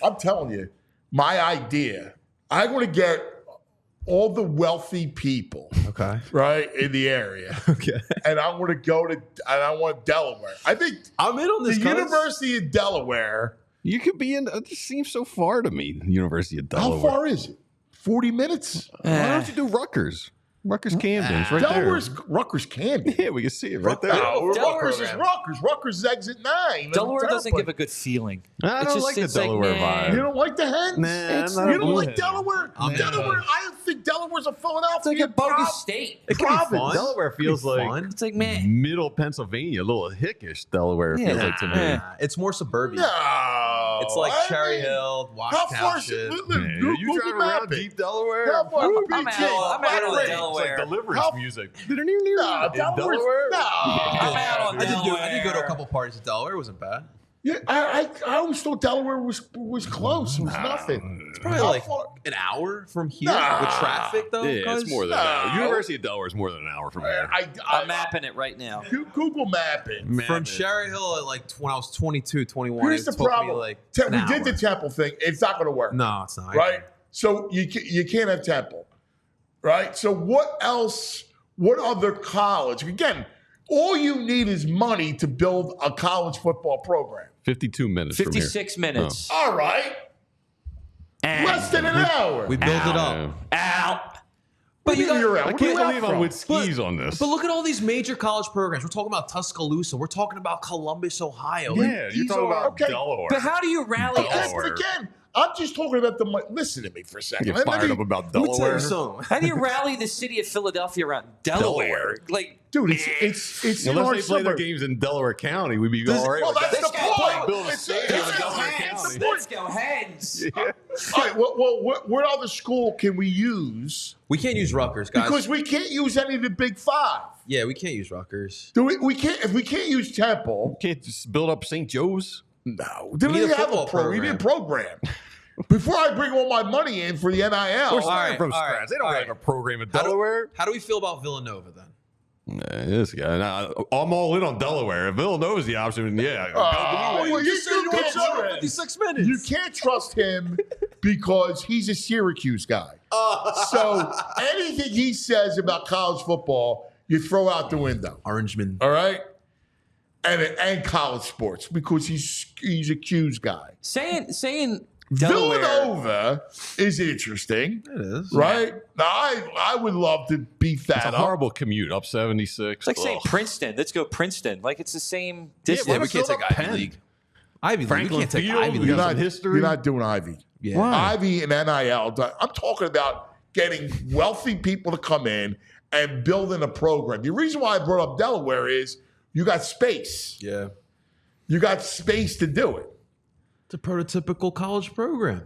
I'm telling you, my idea, I'm going to get all the wealthy people, right, in the area. And I want to go to, and I want Delaware. I think I'm in on this. The University of Delaware. You could be in, it just seems so far to me, the University of Delaware. How far is it? 40 minutes? Why don't you do Rutgers? Rutgers Camden's right Delaware's, there. Rutgers Camden. Yeah, we can see it right there. No, Rutgers is Rutgers. Rutgers is exit 9. Delaware doesn't give a good feeling. I don't like the Delaware vibe. You don't like the Hens? Nah, you don't like Delaware? Delaware, I don't think Delaware's a Philadelphia. It's like a bogus state. It can be fun. Delaware feels like it's like middle Pennsylvania, a little hickish. Delaware feels like to me. It's more suburban. No, it's like Cherry Hill, Wash Township. You drive around deep Delaware? I'm out on Delaware. It's like deliverance music. No, Delaware. No, I'm out on Delaware. I did go to a couple parties in Delaware. It wasn't bad. Yeah, I always thought Delaware was close. It was nothing. It's probably like an hour from here with traffic, though. Yeah, it's more than an hour. University of Delaware is more than an hour from here. I'm mapping it right now. Google map it. From Cherry Hill at like when I was 22, 21. Here's the problem. We did the Temple thing. It's not going to work. No, it's not. Right? So you can't have Temple. Right? So what else? What other college? Again, all you need is money to build a college football program. 52 minutes 56 minutes. Oh. All right. Less than an hour. We build it up. Out. But I can't believe I'm with skis on this. But look at all these major college programs. We're talking about Tuscaloosa. We're talking about Columbus, Ohio. Yeah, you're talking about Delaware. But how do you rally? But again, I'm just talking about the money. Listen to me for a second. You get fired up about Delaware. How do you rally the city of Philadelphia around Delaware? Like, dude, it's unless they play their games in Delaware County, we'd be all right. Well, that's the point. Build a stadium in Delaware County. Let's go Hens. All right. Well, what other school can we use? We can't use Rutgers, guys. Because we can't use any of the Big Five. Yeah, we can't use Rutgers. We can't. If we can't use Temple, can't just build up St. Joe's. No, they don't have a program. We need a program. Before I bring all my money in for the NIL. We're starting from scratch. They don't have a program in Delaware. How do we feel about Villanova then? This guy. I'm all in on Delaware. If Villanova's the option, yeah. Well, you can't trust 56 minutes. You can't trust him because he's a Syracuse guy. So anything he says about college football, you throw out the window. Orangeman. All right? And college sports because he's a Q's guy. Saying Delaware. Villanova is interesting. It is. Right? Now, I would love to beat that up. It's a horrible commute, up 76. It's like saying Princeton. Let's go Princeton. Like, it's the same distance. Yeah, we can't take Ivy League. Ivy League. We can't take Ivy League. You're not doing Ivy. Yeah. Ivy and NIL. I'm talking about getting wealthy people to come in and building a program. The reason why I brought up Delaware is you got space. Yeah. You got space to do it. It's a prototypical college program.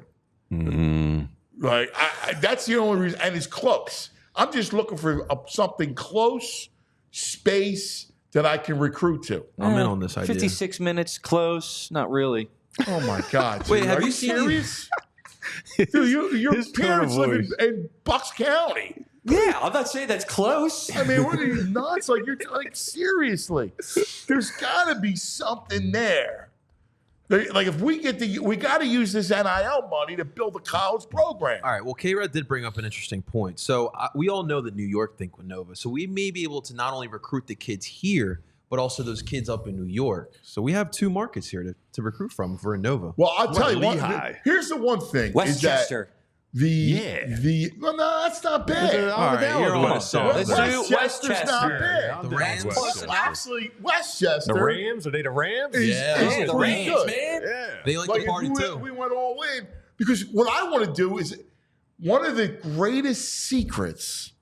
Like that's the only reason, and it's close. I'm just looking for something close, space that I can recruit to. I'm in on this idea. 56 minutes, close, not really. Oh my God! Wait, dude, have are you serious? Dude, your parents live in Bucks County. Yeah, I'm not saying that's close. I mean, what are you nuts? Like you're like seriously? There's got to be something there. Like if we got to use this NIL money to build a college program. All right. Well, K-Rod did bring up an interesting point. So we all know that New York think with Nova. So we may be able to not only recruit the kids here, but also those kids up in New York. So we have two markets here to recruit from for a Nova. Well, I'll tell you what. Lehigh. Here's the one thing. Westchester. Well, no, that's not bad. All right, you're on a song. Let's do Westchester's not bad. The Rams. Actually, Westchester. The Rams? Are they the Rams? Is the pretty Rams, good. man. Yeah. They like to party too. We went all in because what I want to do is one of the greatest secrets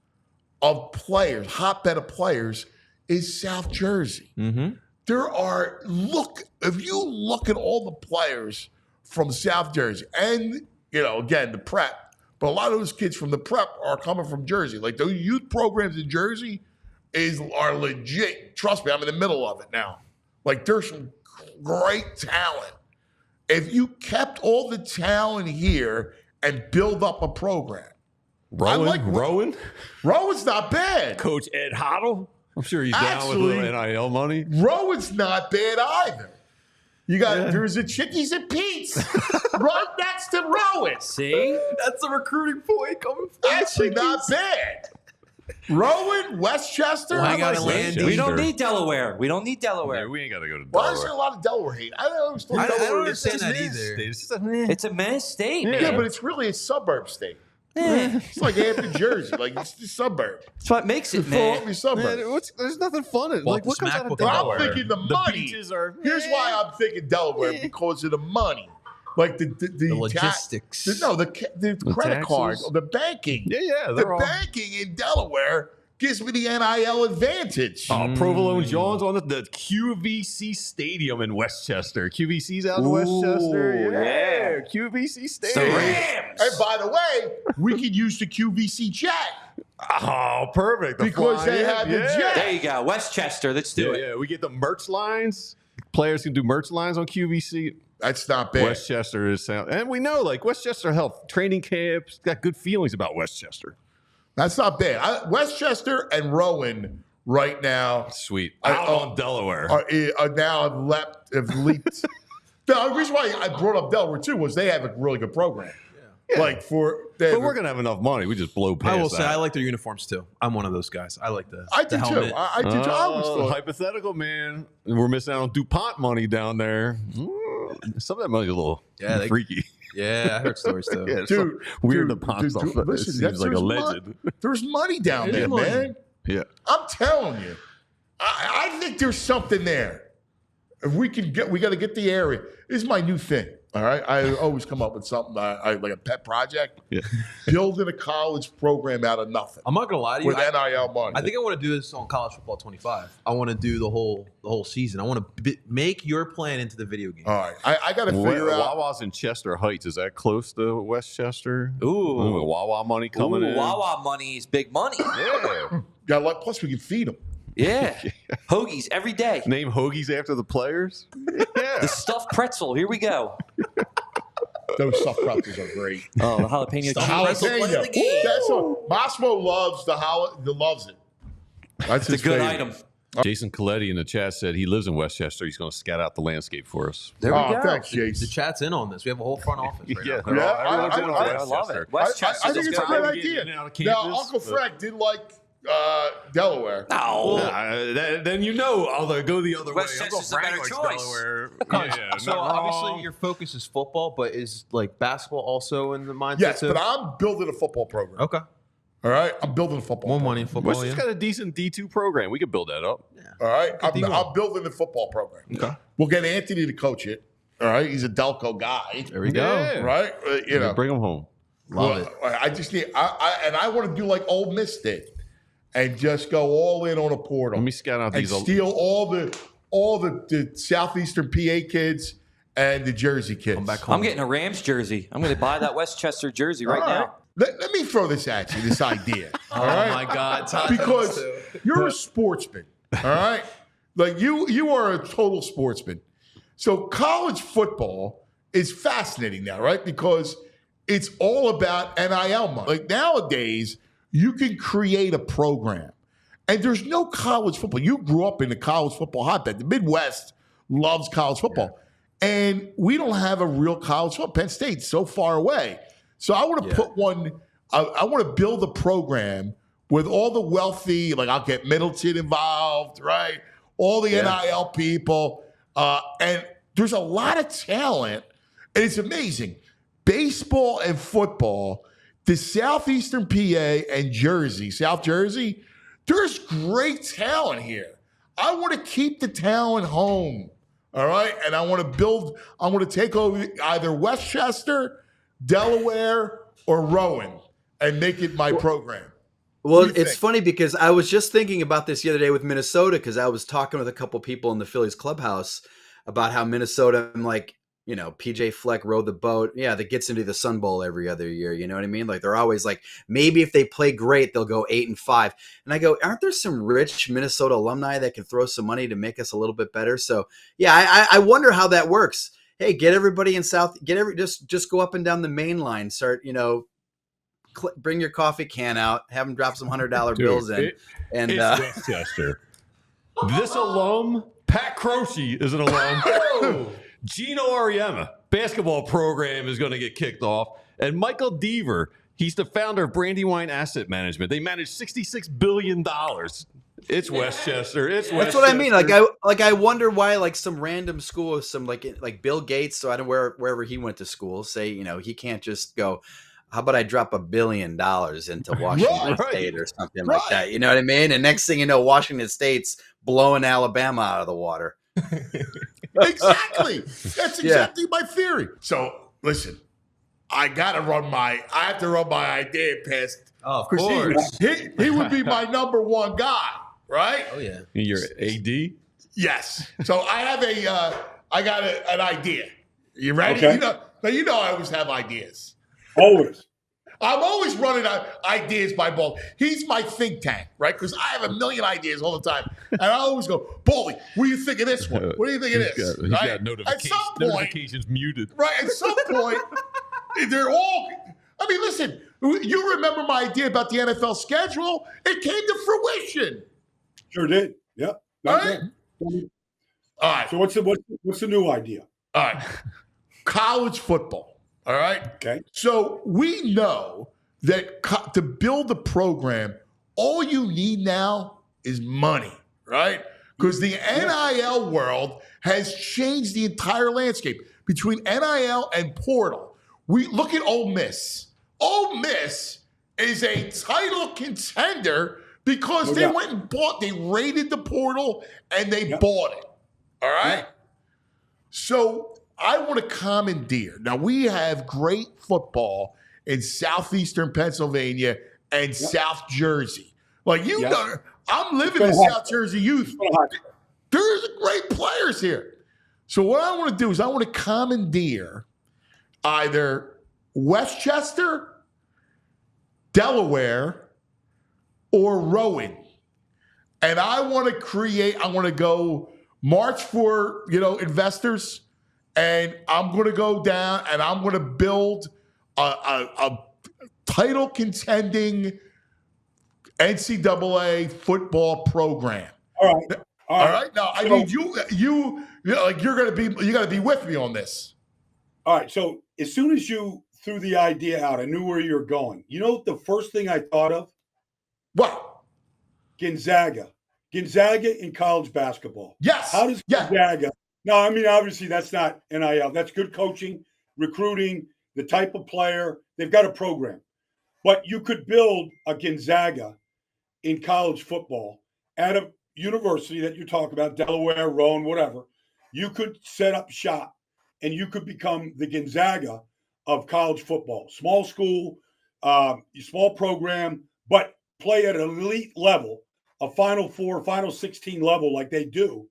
of players, hotbed of players, is South Jersey. Mm-hmm. There are if you look at all the players from South Jersey, and again the prep. But a lot of those kids from the prep are coming from Jersey. Like those youth programs in Jersey are legit. Trust me, I'm in the middle of it now. Like there's some great talent. If you kept all the talent here and build up a program. Rowan? Rowan's not bad. Coach Ed Hoddle? I'm sure he's down with the NIL money. Rowan's not bad either. You got there's a Chickies and Pete's right Rowan. See? That's a recruiting point coming from Actually, not bad. Rowan, Westchester. Well, I how gotta about land that? We don't need Delaware. We don't need Delaware. We ain't got to go to Why is there Delaware. a lot of Delaware hate? I don't understand. I don't Delaware. understand that It's either. just a- It's a mess state, man. Yeah, but it's really a suburb state. Eh, It's like Hampton, Jersey. Like it's the suburb. that's what makes it, It's man. Philadelphia suburb. Man, there's nothing fun in it. Well, Like, what the comes smack out of book But of I'm Delaware? thinking the The money. beaches are. Here's why I'm thinking Delaware, because of the money. Like the logistics. the credit card, taxes. the banking. Yeah, The they're all. banking in Delaware gives me the NIL advantage. Oh, Provolone John's on the QVC Stadium in Westchester. QVC's out in Westchester. Yeah, QVC Stadium. Rams. And by the way, we could use the QVC jet Oh, perfect. The because they fly-in, have the yeah. jet. There you go. Westchester. Let's do it. Yeah, we get the merch lines. Players can do merch lines on QVC. That's not bad. Westchester is sound, and we know like Westchester Health training camps got good feelings about Westchester. That's not bad. Westchester and Rowan right now Sweet. I- Out on Delaware. are now have leaped. The reason why I brought up Delaware too was they have a really good program. Yeah. Like But we're gonna have enough money. We just blow past I will say that. I like their uniforms too. I'm one of those guys. I like the I do the too. helmet. I do too. I always thought. Hypothetical, man. We're missing out on DuPont money down there. Some of that money's a little Yeah, they- freaky. Yeah, I heard stories too. Yeah, Dude, some weird dude, DuPont dude, stuff. dude, It listen, seems like there's alleged. There's money down There's there, money. man. Yeah. I'm telling you. I think there's something there. If we got to get the area. This is my new thing. All right. I always come up with something like a pet project. Yeah. Building a college program out of nothing I'm not gonna lie to you. with NIL money. I think I want to do this on College Football 25. I want to do the whole season. I want to make your plan into the video game. All right. I got to figure out. Wawa's in Chester Heights. Is that close to Westchester? Ooh. Wawa money coming in. Wawa money is big money. Yeah. Plus, we can feed them. Yeah. Hoagies every day. Name hoagies after the players. Yeah. The stuffed pretzel. Here we go. Those stuffed pretzels are great. Oh, the jalapeno The cheese. pretzel jalapeno. play the game. That's what Massimo loves. Loves it. That's It's a good item. Jason Coletti in the chat said he lives in Westchester. He's going to scout out the landscape for us. There we Oh, go. thanks, The Jason. chat's in on this. We have a whole front office right now. they're Yeah, all- everyone's in on I love Westchester. it. Westchester. I think it's a Let's great go. idea. Getting out of Now, campus, Uncle but- Frank did like Delaware. No. Then you know I'll go the other way. Westchester's Uncle a better likes choice. Delaware. So obviously your focus is football, but is like basketball also in the mindset? Yes, too? but I'm building a football program. Okay. All right, I'm building a football. More program. money in football. Westchester's Yeah. got a decent D2 program. We could build that up. All right, Good deal. I'm building the football program. Okay. We'll get Anthony to coach it. All right, he's a Delco guy. There we go. Yeah. Right, you know. Bring them home. Love it. I just need. I want to do like Ole Miss did, and just go all in on a portal. Let me scout out and these. steal all the southeastern PA kids and the Jersey kids. Come back home. I'm getting a Rams jersey. I'm going to buy that Westchester jersey right All now. Let me throw this at you, this idea. All Oh right? my God. Todd Because knows too. you're a sportsman. All right? Like you are a total sportsman. So college football is fascinating now, right? Because it's all about NIL money. Like nowadays, you can create a program. And there's no college football. You grew up in the college football hotbed. The Midwest loves college football. And we don't have a real college football. Penn State's so far away. So I want to put one, I want to build a program with all the wealthy, like I'll get Middleton involved, right? All the NIL people. And there's a lot of talent. And it's amazing. Baseball and football, the Southeastern PA and Jersey, South Jersey, there's great talent here. I want to keep the talent home. All right. And I want to take over either Westchester, Delaware, or Rowan and make it my program. Well, What do you it's think? funny because I was just thinking about this the other day with Minnesota because I was talking with a couple people in the Phillies clubhouse about how Minnesota, I'm like, you know, PHLY rode the boat. Yeah, that gets into the Sun Bowl every other year. You know what I mean? Like they're always like, maybe if they play great, they'll go 8-5. And I go, aren't there some rich Minnesota alumni that can throw some money to make us a little bit better? So yeah, I wonder how that works. Hey, get everybody in South, just go up and down the main line, start, you know, bring your coffee can out, have them drop some $100 bills in. It's Westchester. This alum, Pat Croce, is an alum. Gino Auriemma, basketball program is going to get kicked off. And Michael Deaver, he's the founder of Brandywine Asset Management. They manage $66 billion. It's Westchester. It's Westchester. That's what I mean. I wonder why like some random school, some like Bill Gates, so I don't wherever he went to school, say he can't just go, how about I drop $1 billion into Washington State or something like that? You know what I mean? And next thing you know, Washington State's blowing Alabama out of the water. Exactly. That's exactly my theory. So listen, I have to run my idea past. Oh, of course. He would be my number one guy, right? Oh yeah. You're AD? Yes. So I got an idea. You ready? Okay. You know I always have ideas. Always. I'm always running out ideas by Baldy. He's my think tank, right? Because I have a million ideas all the time. And I always go, Baldy, what do you think of this one? What do you think of this? He's got notifications muted. Right. At some point, they're all. I mean, listen, you remember my idea about the NFL schedule? It came to fruition. Sure did. Yep. All right. All right. So what's the new idea? All right. College football. All right. Okay. So we know that to build the program, all you need now is money, right? Because the NIL world has changed the entire landscape between NIL and portal. We look at Ole Miss. Ole Miss is a title contender because they went and they raided the portal and they bought it. All right. Yeah. So I want to commandeer. Now, we have great football in southeastern Pennsylvania and South Jersey. Like, know, I'm living in South Jersey youth. There's great players here. So what I want to do is I want to commandeer either Westchester, Delaware, or Rowan. And I want to go march for, investors. And I'm going to go down and I'm going to build a title contending NCAA football program. All right. Now I need you got to be with me on this. All right. So as soon as you threw the idea out, I knew where you were going. You know the first thing I thought of? What? Gonzaga in college basketball. Yes. How does Gonzaga? No, I mean, obviously that's not NIL. That's good coaching, recruiting, the type of player. They've got a program. But you could build a Gonzaga in college football at a university that you talk about, Delaware, Rowan, whatever. You could set up shop and you could become the Gonzaga of college football. Small school, small program, but play at an elite level, a Final Four, Final 16 level like they do.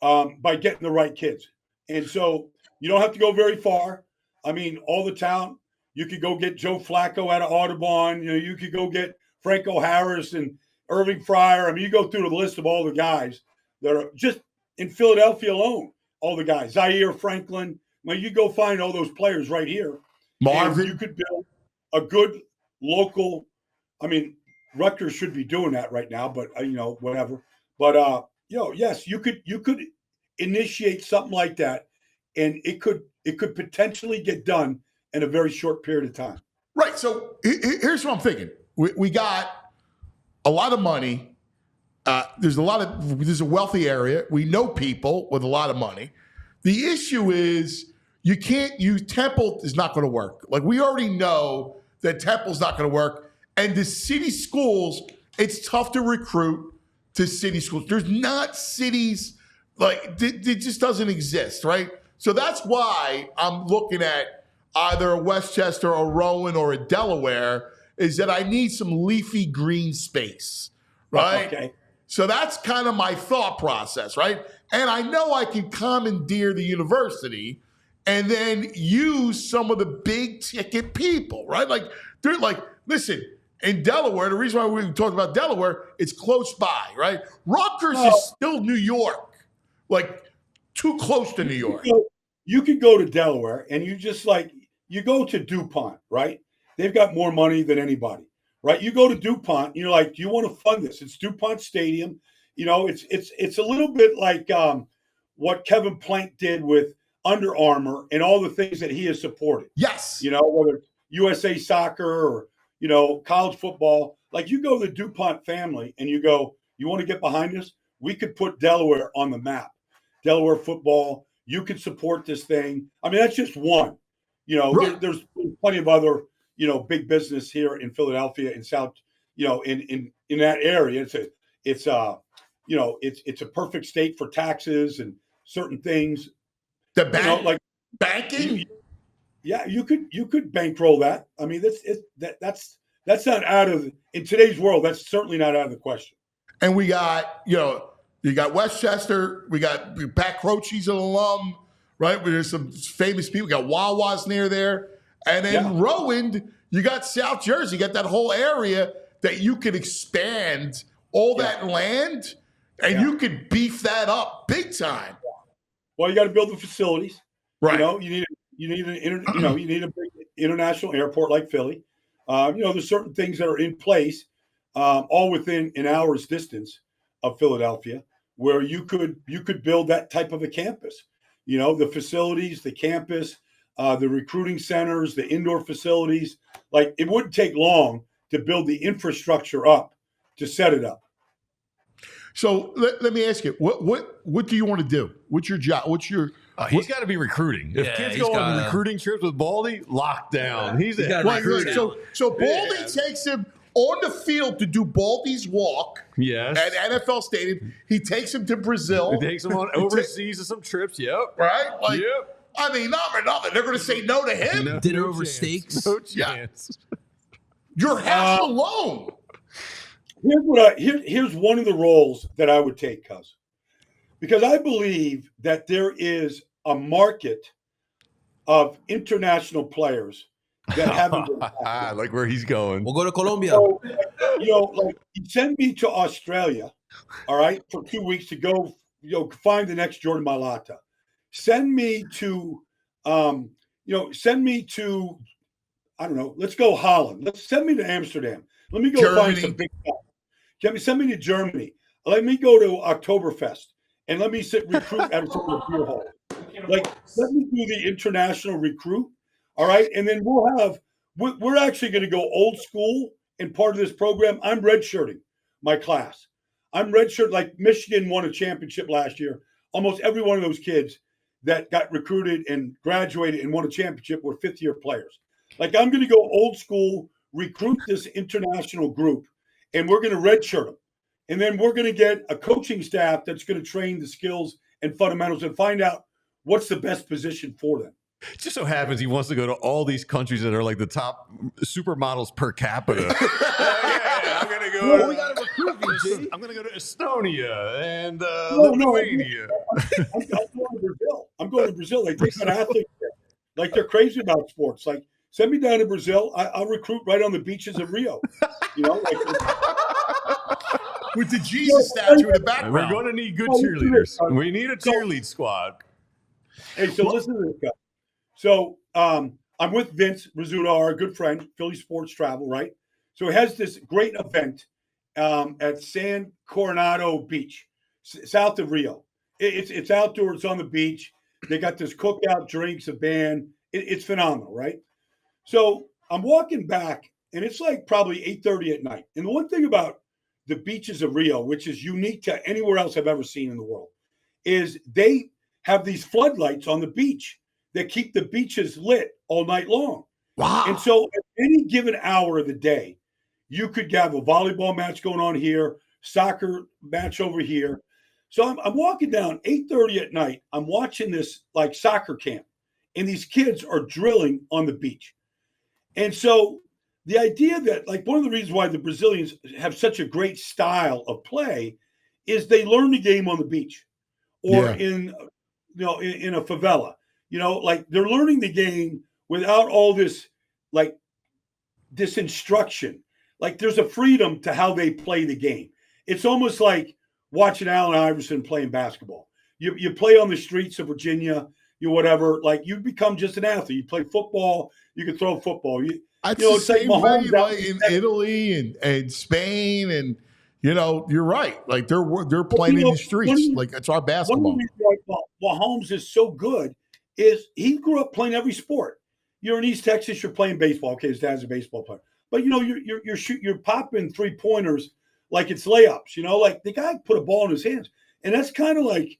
By getting the right kids. And so you don't have to go very far. I mean, all the town, you could go get Joe Flacco out of Audubon. You could go get Franco Harris and Irving Fryer. I mean, you go through the list of all the guys that are just in Philadelphia alone, all the guys. Zaire Franklin. I mean, you go find all those players right here. Marvin. And you could build a good local, I mean, Rutgers should be doing that right now, but, whatever. But, yes, you could initiate something like that, and it could potentially get done in a very short period of time. Right. So here's what I'm thinking. We got a lot of money. There's a wealthy area. We know people with a lot of money. The issue is you can't use Temple is not going to work. Like we already know that Temple's not going to work, and the city schools, it's tough to recruit to city schools. There's not cities it just doesn't exist, right? So that's why I'm looking at either a Westchester or Rowan or a Delaware is that I need some leafy green space, right? Okay. So that's kind of my thought process, right? And I know I can commandeer the university and then use some of the big ticket people, right? Like they're like, listen, in Delaware, the reason why we talk about Delaware, it's close by, right? Rutgers is still New York, like too close to New York. You could go to Delaware and you go to DuPont, right? They've got more money than anybody, right? You go to DuPont, you're like, do you want to fund this? It's DuPont Stadium. It's a little bit like what Kevin Plank did with Under Armour and all the things that he has supported. Yes. You know, whether it's USA Soccer or, you know, college football. Like, you go to the DuPont family and you go, you want to get behind us? We could put Delaware on the map. Delaware football, you could support this thing. I mean, that's just one. You know, Right. there's plenty of other, you know, big business here in Philadelphia and South, you know, in that area. It's a perfect state for taxes and certain things. The You bank, know, like banking. you could bankroll that. I mean, that's not out of, in today's world. That's certainly not out of the question. And we got, you got Westchester. We got Pat Croce's an alum, right? There's some famous people. We got Wawa's near there. And then Rowan, you got South Jersey. You got that whole area that you could expand all that land, and you could beef that up big time. Well, you got to build the facilities. Right. You know, you need a big international airport like Philly. There's certain things that are in place, all within an hour's distance of Philadelphia, where you could build that type of a campus. You know, the facilities, the campus, the recruiting centers, the indoor facilities. Like, it wouldn't take long to build the infrastructure up to set it up. So let me ask you, what do you want to do? What's your job? He's got to be recruiting. If kids go on recruiting trips with Baldy, locked down. He's a So Baldy takes him on the field to do Baldy's walk. Yes. At NFL Stadium. He takes him to Brazil. He takes him on overseas to some trips. Yep. Right? Like, yep. I mean, not for nothing. They're going to say no to him. Dinner over steaks. No chance. Your house alone. Here's one of the roles that I would take, cuz, because I believe that there is a market of international players that haven't been I like where he's going. We'll go to Colombia. So, like, send me to Australia, all right, for 2 weeks to go, find the next Jordan Mailata. Send me to, I don't know, let's go Holland. Send me to Amsterdam. Let me go find some big stuff. Send me to Germany. Let me go to Oktoberfest and let me recruit at a beer hall. Like, let me do the international recruit. All right. And then we're actually going to go old school. And part of this program, I'm redshirting my class. I'm redshirt, like Michigan won a championship last year. Almost every one of those kids that got recruited and graduated and won a championship were fifth-year players. Like, I'm going to go old school, recruit this international group, and we're going to redshirt them. And then we're going to get a coaching staff that's going to train the skills and fundamentals and find out what's the best position for them. It just so happens he wants to go to all these countries that are like the top supermodels per capita. I'm going to go. We got to recruit VG. I'm going to go to Estonia and No, Lithuania. I'm going to Brazil. Like, they've got athletes there. Like, they're crazy about sports. Like, send me down to Brazil. I'll recruit right on the beaches of Rio. With the Jesus statue in the background. We're going to need good cheerleaders. We need a cheerlead squad. Hey, so listen to this guy. So I'm with Vince Rizzuto, our good friend, Philly Sports Travel, right? So he has this great event at San Coronado Beach, south of Rio. It's outdoors. It's on the beach. They got this cookout, drinks, a band. It's phenomenal, right? So I'm walking back, and it's like probably 8:30 at night. And the one thing about the beaches of Rio, which is unique to anywhere else I've ever seen in the world, is they have these floodlights on the beach that keep the beaches lit all night long. Wow. And so at any given hour of the day, you could have a volleyball match going on here, soccer match over here. So I'm walking down 8:30 at night. I'm watching this like soccer camp, and these kids are drilling on the beach. And so the idea that, like, one of the reasons why the Brazilians have such a great style of play is they learn the game on the beach or in a favela. Like, they're learning the game without all this instruction. Like, there's a freedom to how they play the game. It's almost like watching Allen Iverson playing basketball. You play on the streets of Virginia, whatever. Like, you become just an athlete. You play football. You can throw football. That's it's the same like way Mahomes like in Italy and Spain, and you're right. Like, they're playing in the streets. Like, it's our basketball. One of the reasons why Mahomes is so good is he grew up playing every sport. You're in East Texas, you're playing baseball. Okay, his dad's a baseball player, but you're popping 3-pointers like it's layups. Like the guy put a ball in his hands, and that's kind of like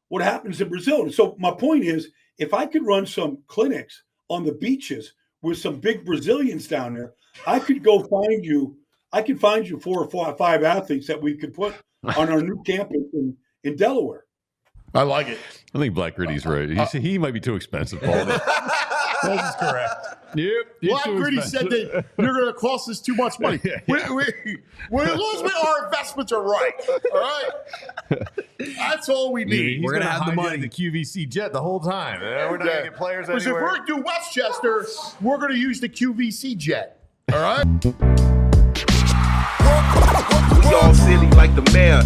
what happens in Brazil. So my point is, if I could run some clinics on the beaches with some big Brazilians down there, I could go find you. I could find you 4 or 5 athletes that we could put on our new campus in Delaware. I like it. I think Black Gritty's right. He might be too expensive, Paul. That's correct. Yep. Black Gritty said that you're going to cost us too much money. As long as our investments are right, all right? That's all we need. We're We're gonna have the money. The QVC jet the whole time. We're not going to get players Because if anywhere. we're going to do Westchester, we're going to use the QVC jet, all right? We all silly like the mayor.